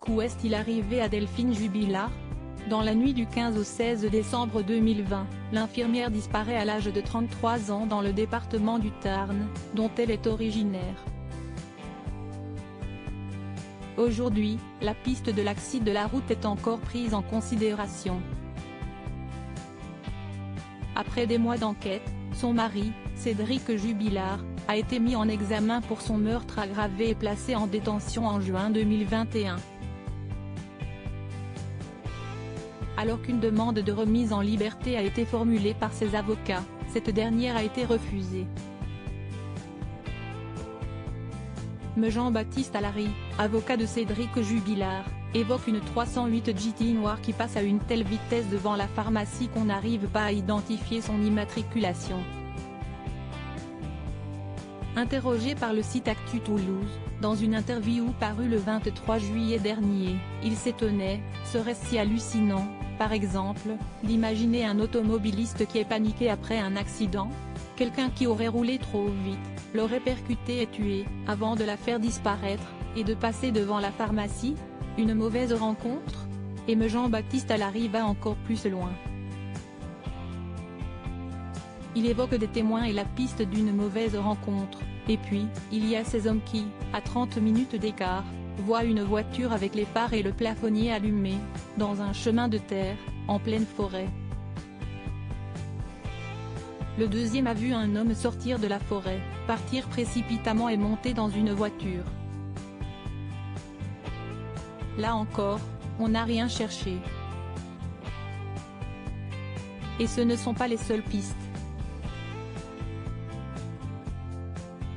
Où est-il arrivé à Delphine Jubilard? Dans la nuit du 15 au 16 décembre 2020, l'infirmière disparaît à l'âge de 33 ans dans le département du Tarn, dont elle est originaire. Aujourd'hui, la piste de l'accident de la route est encore prise en considération. Après des mois d'enquête, son mari, Cédric Jubilard, a été mis en examen pour son meurtre aggravé et placé en détention en juin 2021. Alors qu'une demande de remise en liberté a été formulée par ses avocats, cette dernière a été refusée. Me Jean-Baptiste Allary, avocat de Cédric Jubilard, évoque une 308 GT noire qui passe à une telle vitesse devant la pharmacie qu'on n'arrive pas à identifier son immatriculation. Interrogé par le site Actu Toulouse, dans une interview parue le 23 juillet dernier, il s'étonnait, serait-ce si hallucinant, par exemple, d'imaginer un automobiliste qui est paniqué après un accident? Quelqu'un qui aurait roulé trop vite, l'aurait percuté et tué, avant de la faire disparaître, et de passer devant la pharmacie? Une mauvaise rencontre? Et Me Jean-Baptiste Allary va encore plus loin. Il évoque des témoins et la piste d'une mauvaise rencontre, et puis, il y a ces hommes qui, à 30 minutes d'écart, voient une voiture avec les phares et le plafonnier allumés, dans un chemin de terre, en pleine forêt. Le deuxième a vu un homme sortir de la forêt, partir précipitamment et monter dans une voiture. Là encore, on n'a rien cherché. Et ce ne sont pas les seules pistes.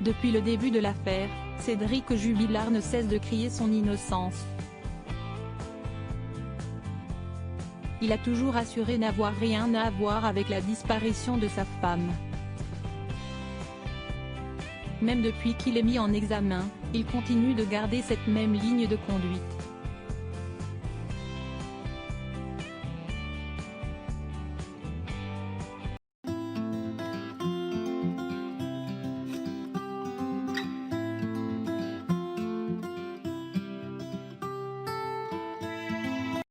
Depuis le début de l'affaire, Cédric Jubilard ne cesse de crier son innocence. Il a toujours assuré n'avoir rien à voir avec la disparition de sa femme. Même depuis qu'il est mis en examen, il continue de garder cette même ligne de conduite.